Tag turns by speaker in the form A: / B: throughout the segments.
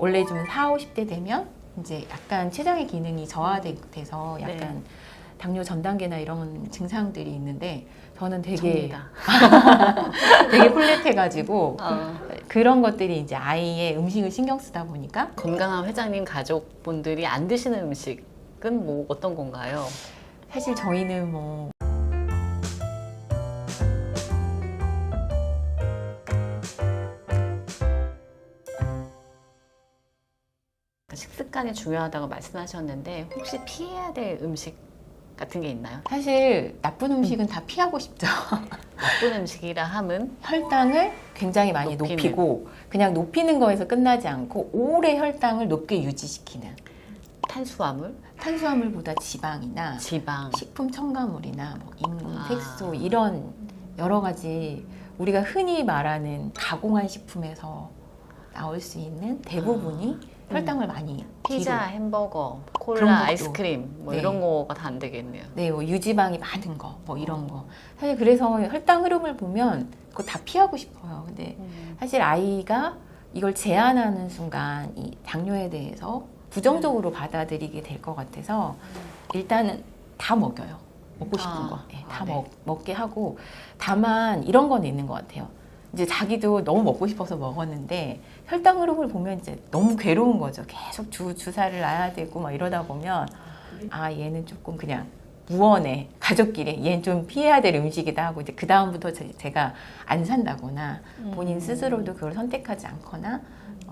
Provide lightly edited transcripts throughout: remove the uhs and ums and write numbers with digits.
A: 원래 좀 4, 50대 되면 이제 약간 췌장의 기능이 저하돼서 약간
B: 네.
A: 당뇨 전 단계나 이런 증상들이 있는데 저는 되게
B: 접니다.
A: 되게 플랫해가지고
B: 어.
A: 그런 것들이 이제 아이의 음식을 신경 쓰다 보니까
B: 건강한 회장님 가족분들이 안 드시는 음식은 뭐 어떤 건가요?
A: 사실 저희는 뭐
B: 식습관이 중요하다고 말씀하셨는데 혹시 피해야 될 음식 같은 게 있나요?
A: 사실 나쁜 음식은 다 피하고 싶죠.
B: 나쁜 음식이라 함은
A: 혈당을 굉장히 많이
B: 높이는.
A: 높이고 그냥 높이는 거에서 끝나지 않고 오래 혈당을 높게 유지시키는
B: 탄수화물,
A: 탄수화물보다 지방이나
B: 지방,
A: 식품 첨가물이나 뭐 인공
B: 아.
A: 색소 이런 여러 가지 우리가 흔히 말하는 가공한 식품에서 나올 수 있는 대부분이 혈당을 많이
B: 피자,
A: 뒤로.
B: 햄버거,
A: 그런
B: 콜라,
A: 것도.
B: 아이스크림 뭐
A: 네.
B: 이런 거가 다 안 되겠네요.
A: 네, 뭐 유지방이 많은 거, 뭐 이런 거. 사실 그래서 혈당 흐름을 보면 그거 다 피하고 싶어요. 근데 사실 아이가 이걸 제한하는 순간 이 당뇨에 대해서 부정적으로 받아들이게 될 것 같아서 일단은 다 먹여요. 먹고 싶은
B: 아,
A: 거. 네, 다
B: 네.
A: 먹게 하고 다만 이런 건 있는 것 같아요. 이제 자기도 너무 먹고 싶어서 먹었는데 혈당 흐름을 보면 이제 너무 괴로운 거죠. 계속 주사를 놔야 되고 막 이러다 보면 아 얘는 조금 그냥 무언해 가족끼리 얘는 좀 피해야 될 음식이다 하고 이제 그 다음부터 제가 안 산다거나 본인 스스로도 그걸 선택하지 않거나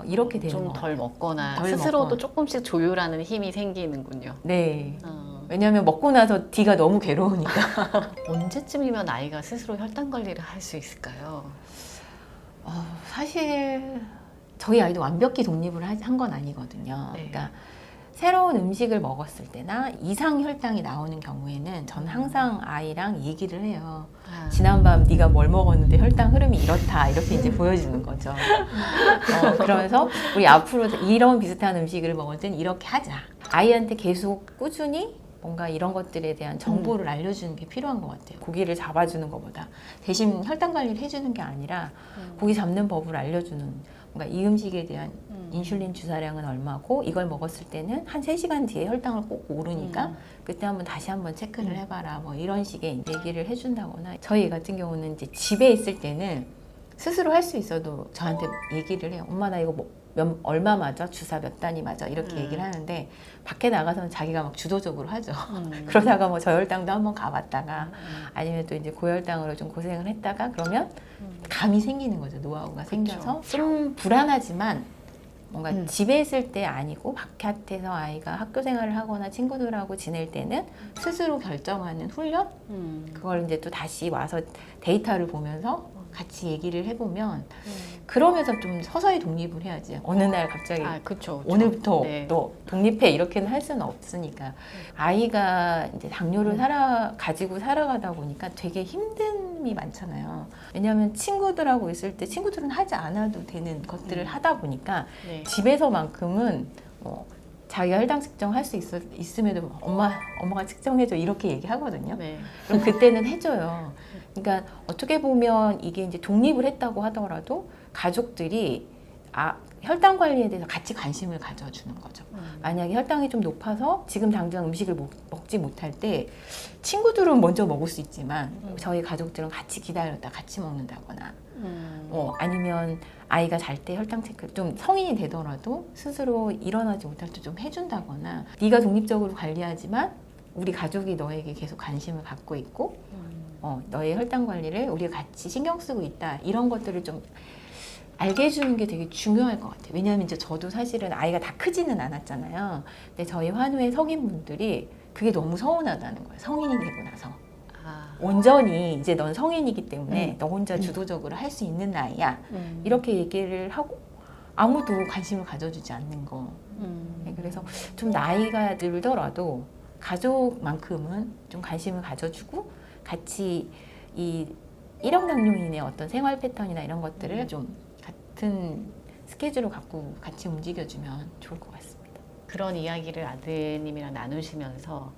A: 이렇게 되는
B: 좀
A: 것
B: 덜
A: 같아요.
B: 먹거나
A: 덜
B: 스스로도
A: 먹거나.
B: 조금씩 조율하는 힘이 생기는군요.
A: 네.
B: 어.
A: 왜냐하면 먹고 나서 뒤가 너무 괴로우니까.
B: 언제쯤이면 아이가 스스로 혈당 관리를 할 수 있을까요?
A: 사실 저희 아이도 완벽히 독립을 한 건 아니거든요.
B: 네.
A: 그러니까 새로운 음식을 먹었을 때나 이상 혈당이 나오는 경우에는 전 항상 아이랑 얘기를 해요.
B: 아.
A: 지난밤 네가 뭘 먹었는데 혈당 흐름이 이렇다 이렇게 이제 보여주는 거죠. 그러면서 우리 앞으로 이런 비슷한 음식을 먹을 땐 이렇게 하자. 아이한테 계속 꾸준히 뭔가 이런 것들에 대한 정보를 알려주는 게 필요한 것 같아요. 고기를 잡아주는 것보다 대신 혈당 관리를 해주는 게 아니라 고기 잡는 법을 알려주는 뭔가 이 음식에 대한 인슐린 주사량은 얼마고 이걸 먹었을 때는 한 3시간 뒤에 혈당을 꼭 오르니까 그때 한번 다시 한번 체크를 해봐라 뭐 이런 식의 얘기를 해준다거나 저희 같은 경우는 이제 집에 있을 때는 스스로 할 수 있어도 저한테 얘기를 해요. 엄마 나 이거 얼마 맞아? 주사 몇 단위 맞아? 이렇게 얘기를 하는데 밖에 나가서는 자기가 막 주도적으로 하죠. 그러다가 뭐 저혈당도 한번 가봤다가 아니면 또 이제 고혈당으로 좀 고생을 했다가 그러면 감이 생기는 거죠. 노하우가 생겨서 좀 불안하지만 뭔가 집에 있을 때 아니고 바깥에서 아이가 학교 생활을 하거나 친구들하고 지낼 때는 스스로 결정하는 훈련? 그걸 이제 또 다시 와서 데이터를 보면서 같이 얘기를 해보면 그러면서 좀 서서히 독립을 해야지. 어느 날 갑자기
B: 그쵸.
A: 오늘부터
B: 네.
A: 너 독립해 이렇게는 할 수는 없으니까 아이가 이제 당뇨를 가지고 살아가다 보니까 되게 힘듦이 많잖아요. 왜냐하면 친구들하고 있을 때 친구들은 하지 않아도 되는 것들을 하다 보니까
B: 네.
A: 집에서만큼은 자기가 혈당 측정할 수 있음에도 엄마가 측정해줘 이렇게 얘기하거든요.
B: 네.
A: 그럼 그때는 해줘요. 그러니까 어떻게 보면 이게 이제 독립을 했다고 하더라도 가족들이 혈당 관리에 대해서 같이 관심을 가져주는 거죠. 만약에 혈당이 좀 높아서 지금 당장 음식을 먹지 못할 때 친구들은 먼저 먹을 수 있지만 저희 가족들은 같이 기다렸다 같이 먹는다거나 아니면 아이가 잘 때 혈당 체크 좀 성인이 되더라도 스스로 일어나지 못할 때 좀 해준다거나 네가 독립적으로 관리하지만 우리 가족이 너에게 계속 관심을 갖고 있고 너의 혈당 관리를 우리가 같이 신경 쓰고 있다 이런 것들을 좀 알게 해주는 게 되게 중요할 것 같아요. 왜냐하면 이제 저도 사실은 아이가 다 크지는 않았잖아요. 근데 저희 환우의 성인분들이 그게 너무 서운하다는 거예요. 성인이 되고 나서. 온전히 이제 넌 성인이기 때문에 너 혼자 주도적으로 할 수 있는 나이야. 이렇게 얘기를 하고 아무도 관심을 가져주지 않는 거. 네, 그래서 좀 나이가 들더라도 가족만큼은 좀 관심을 가져주고 같이 이 일형당뇨인의 어떤 생활 패턴이나 이런 것들을 좀 같은 스케줄을 갖고 같이 움직여주면 좋을 것 같습니다.
B: 그런 이야기를 아드님이랑 나누시면서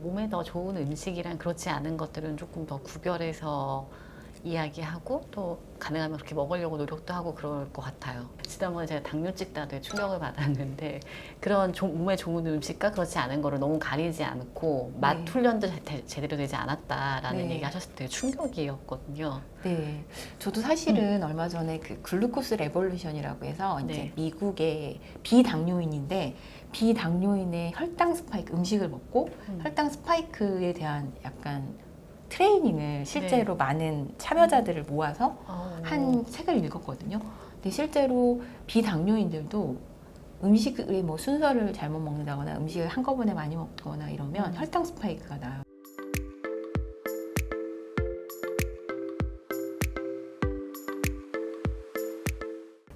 B: 몸에 더 좋은 음식이랑 그렇지 않은 것들은 조금 더 구별해서 이야기하고 또 가능하면 그렇게 먹으려고 노력도 하고 그럴 것 같아요. 지난번에 제가 당뇨 찍다 되게 충격을 받았는데 그런 몸에 좋은 음식과 그렇지 않은 거를 너무 가리지 않고 맛
A: 네.
B: 훈련도 제대로 되지 않았다라는
A: 네.
B: 얘기 하셨을 때 되게 충격이었거든요.
A: 네, 저도 사실은 얼마 전에 그 글루코스 레볼루션이라고 해서 이제
B: 네.
A: 미국의 비당뇨인인데 비당뇨인의 혈당 스파이크 음식을 먹고 혈당 스파이크에 대한 약간 트레이닝을 실제로 많은 참여자들을 모아서 한 책을 읽었거든요. 근데 실제로 비당뇨인들도 음식의 뭐 순서를 잘못 먹는다거나 음식을 한꺼번에 많이 먹거나 이러면 혈당 스파이크가 나요.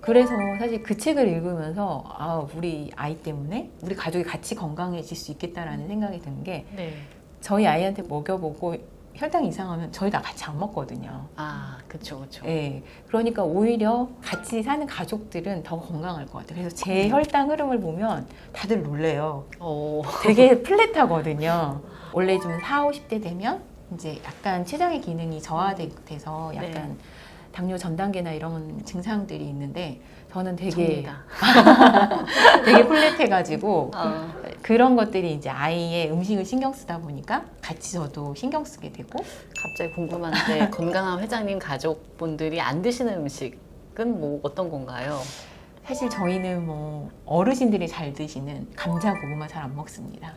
A: 그래서 사실 그 책을 읽으면서 아, 우리 아이 때문에 우리 가족이 같이 건강해질 수 있겠다라는 생각이 든 게
B: 네.
A: 저희 아이한테 먹여보고 혈당 이상하면 저희 다 같이 안 먹거든요.
B: 아, 그렇죠, 그렇죠.
A: 예, 그러니까 오히려 같이 사는 가족들은 더 건강할 것 같아요. 그래서 제 혈당 흐름을 보면 다들 놀래요.
B: 오.
A: 되게 플랫하거든요. 원래 좀 40, 50대 되면 이제 약간 췌장의 기능이 저하돼서 약간
B: 네.
A: 당뇨 전 단계나 이런 증상들이 있는데 저는 되게
B: 접니다.
A: 되게 플랫해가지고
B: 어.
A: 그런 것들이 이제 아이의 음식을 신경 쓰다 보니까 같이 저도 신경 쓰게 되고
B: 갑자기 궁금한데 건강한 회장님 가족분들이 안 드시는 음식은 뭐 어떤 건가요?
A: 사실 저희는 뭐 어르신들이 잘 드시는 감자 고구마 잘 안 먹습니다.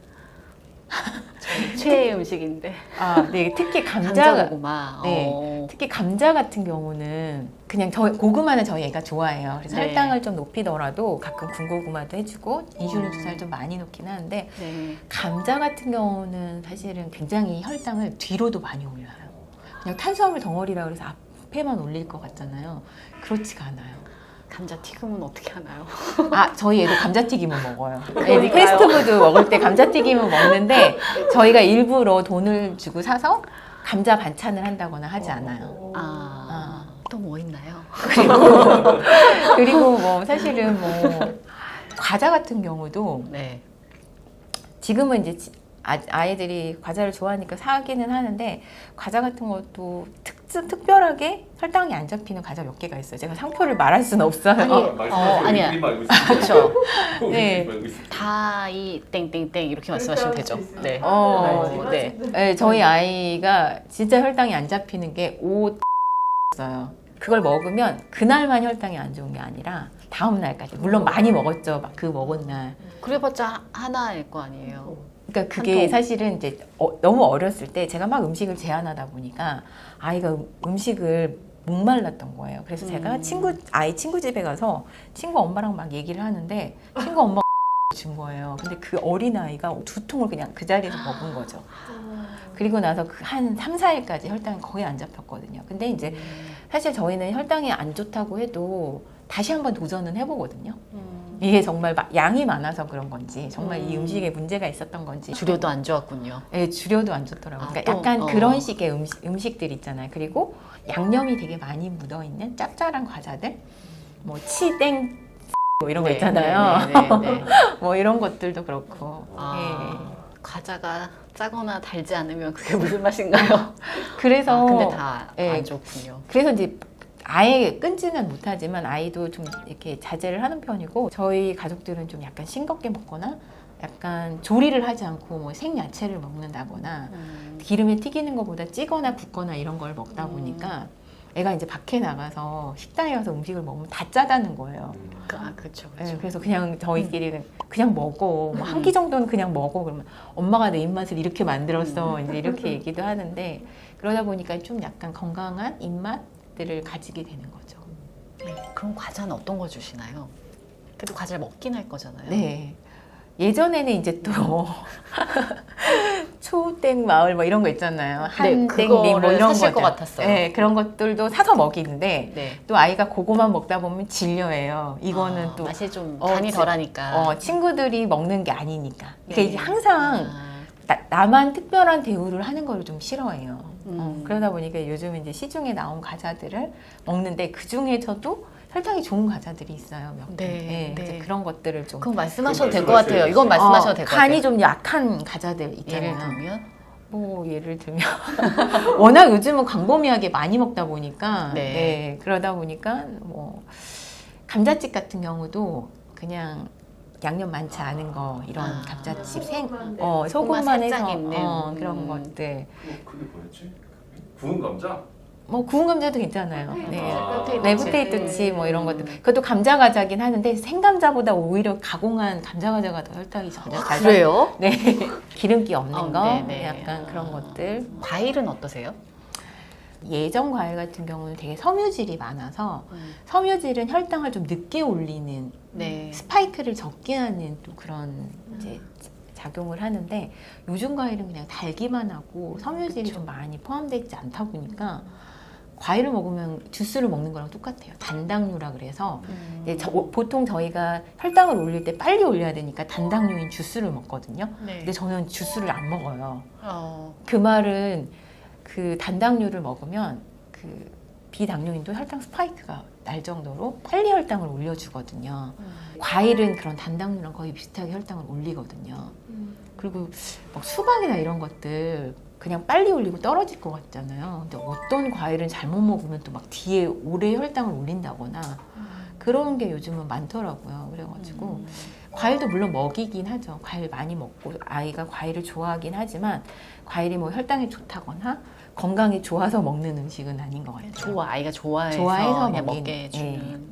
B: 최애 음식인데
A: 아, 네, 특히
B: 감자고구마.
A: 네, 특히 감자 같은 경우는 그냥 고구마는 저희 애가 좋아해요. 그래서
B: 네.
A: 혈당을 좀 높이더라도 가끔 군고구마도 해주고 인슐린 주사를 좀 많이 놓긴 하는데
B: 네.
A: 감자 같은 경우는 사실은 굉장히 혈당을 뒤로도 많이 올려요. 그냥 탄수화물 덩어리라 그래서 앞에만 올릴 것 같잖아요. 그렇지가 않아요.
B: 감자튀김은 어떻게 하나요?
A: 아, 저희 애도 감자튀김은 먹어요. 애들
B: 그러니까요.
A: 패스트푸드 먹을 때 감자튀김은 먹는데 저희가 일부러 돈을 주고 사서 감자 반찬을 한다거나 하지 않아요.
B: 또 뭐 있나요?
A: 그리고 뭐 사실은 뭐 과자 같은 경우도
B: 네.
A: 지금은 이제 아이들이 과자를 좋아하니까 사기는 하는데 과자 같은 것도 특별하게 혈당이 안 잡히는 과자 몇 개가 있어요. 제가 상표를 말할 수는 없어요.
B: 아니야.
C: 알고
B: 그렇죠.
A: 네.
B: 다이 땡땡땡 이렇게 말씀하시면 되죠. 네.
A: 네. 네, 저희 아이가 진짜 혈당이 안 잡히는 게 있어요. 그걸 먹으면 그날만 혈당이 안 좋은 게 아니라 다음 날까지. 물론 많이 먹었죠. 막 그 먹은 날.
B: 그래봤자 하나일 거 아니에요.
A: 그러니까
B: 한
A: 그게
B: 통.
A: 사실은 이제 너무 어렸을 때 제가 막 음식을 제한하다 보니까 아이가 음식을 못 말랐던 거예요. 그래서 제가 아이 친구 집에 가서 친구 엄마랑 막 얘기를 하는데 친구 엄마가 준 거예요. 근데 그 어린 아이가 2통을 그냥 그 자리에서 먹은 거죠. 그리고 나서 한 3, 4일까지 혈당이 거의 안 잡혔거든요. 근데 이제 사실 저희는 혈당이 안 좋다고 해도 다시 한번 도전은 해보거든요. 이게 정말 양이 많아서 그런 건지 정말 이 음식에 문제가 있었던 건지
B: 주려도 안 좋았군요.
A: 네, 주려도 안 좋더라고요.
B: 아,
A: 그러니까
B: 또,
A: 약간 그런 식의 음식들 있잖아요. 그리고 양념이 되게 많이 묻어있는 짭짤한 과자들 뭐 치땡 뭐 이런 거
B: 네,
A: 있잖아요.
B: 네.
A: 뭐 이런 것들도 그렇고
B: 과자가 짜거나 달지 않으면 그게 무슨 맛인가요?
A: 그래서
B: 근데 다 안
A: 네.
B: 좋군요.
A: 그래서 이제 아예 끊지는 못하지만 아이도 좀 이렇게 자제를 하는 편이고 저희 가족들은 좀 약간 싱겁게 먹거나 약간 조리를 하지 않고 뭐 생야채를 먹는다거나 기름에 튀기는 것보다 찌거나 굽거나 이런 걸 먹다 보니까 애가 이제 밖에 나가서 식당에 가서 음식을 먹으면 다 짜다는 거예요.
B: 그렇죠.
A: 네, 그래서 그냥 저희끼리는 그냥 먹어. 뭐 한 끼 정도는 그냥 먹어. 그러면 엄마가 내 입맛을 이렇게 만들었어. 이제 이렇게 얘기도 하는데 그러다 보니까 좀 약간 건강한 입맛들을 가지게 되는 거죠.
B: 그럼 과자는 어떤 거 주시나요? 그래도 과자를 먹긴 할 거잖아요.
A: 네. 예전에는 이제 또 초땡 마을 뭐 이런 거 있잖아요. 한땡님 뭐
B: 그거를
A: 이런
B: 사실
A: 거
B: 것 같았어요.
A: 네, 그런 것들도 사서 먹이는데
B: 네.
A: 또 아이가 그거만 먹다 보면 질려해요. 이거는 또
B: 맛이 좀 간이 덜하니까.
A: 친구들이 먹는 게 아니니까. 그러니까
B: 네.
A: 이제 항상 나만 특별한 대우를 하는 걸 좀 싫어해요. 그러다 보니까 요즘 이제 시중에 나온 과자들을 먹는데 그 중에서도 혈당이 좋은 과자들이 있어요. 몇 개.
B: 네.
A: 그래서 그런 것들을 좀
B: 그건 말씀하셔도 될 것 같아요. 이건 말씀하셔도 될 것 같아요.
A: 간이 좀 약한 과자들 있잖아요.
B: 예를 들면
A: 뭐 예를 들면 워낙 요즘은 광범위하게 많이 먹다 보니까
B: 네.
A: 네, 그러다 보니까 뭐 감자칩 같은 경우도 그냥 양념 많지 않은 거 이런
B: 아.
A: 감자칩
B: 소금만
A: 소금만
B: 살짝
A: 해서
B: 있는.
A: 그런 것들
C: 그게 뭐였지? 구운 감자?
A: 뭐 구운 감자도 괜찮아요. 네.
C: 아.
A: 네, 포테이토 칩 뭐 이런 것들. 그것도 감자 과자긴 하는데 생감자보다 오히려 가공한 감자 과자가 더 혈당이 잘
B: 그래요?
A: 네. 기름기 없는
B: 어,
A: 거,
B: 네네.
A: 약간 그런 것들.
B: 과일은 어떠세요?
A: 예전 과일 같은 경우는 되게 섬유질이 많아서 섬유질은 혈당을 좀 늦게 올리는
B: 네.
A: 스파이크를 적게 하는 또 그런 이제 작용을 하는데 요즘 과일은 그냥 달기만 하고 섬유질이
B: 그쵸.
A: 좀 많이 포함되어 있지 않다 보니까 과일을 먹으면 주스를 먹는 거랑 똑같아요. 단당류라 그래서 이제 보통 저희가 혈당을 올릴 때 빨리 올려야 되니까 단당류인 주스를 먹거든요.
B: 네.
A: 근데 저는 주스를 안 먹어요.
B: 어.
A: 그 말은 그 단당류를 먹으면 그 비당뇨인도 혈당 스파이크가 날 정도로 빨리 혈당을 올려주거든요. 과일은 그런 단당류랑 거의 비슷하게 혈당을 올리거든요. 그리고 막 수박이나 이런 것들 그냥 빨리 올리고 떨어질 것 같잖아요. 근데 어떤 과일은 잘못 먹으면 또 막 뒤에 오래 혈당을 올린다거나 그런 게 요즘은 많더라고요. 그래가지고 과일도 물론 먹이긴 하죠. 과일 많이 먹고 아이가 과일을 좋아하긴 하지만 과일이 뭐 혈당에 좋다거나 건강에 좋아서 먹는 음식은 아닌 것 같아요.
B: 아이가 좋아해서
A: 좋아해서
B: 그냥
A: 먹인,
B: 먹게 해주는.
A: 예.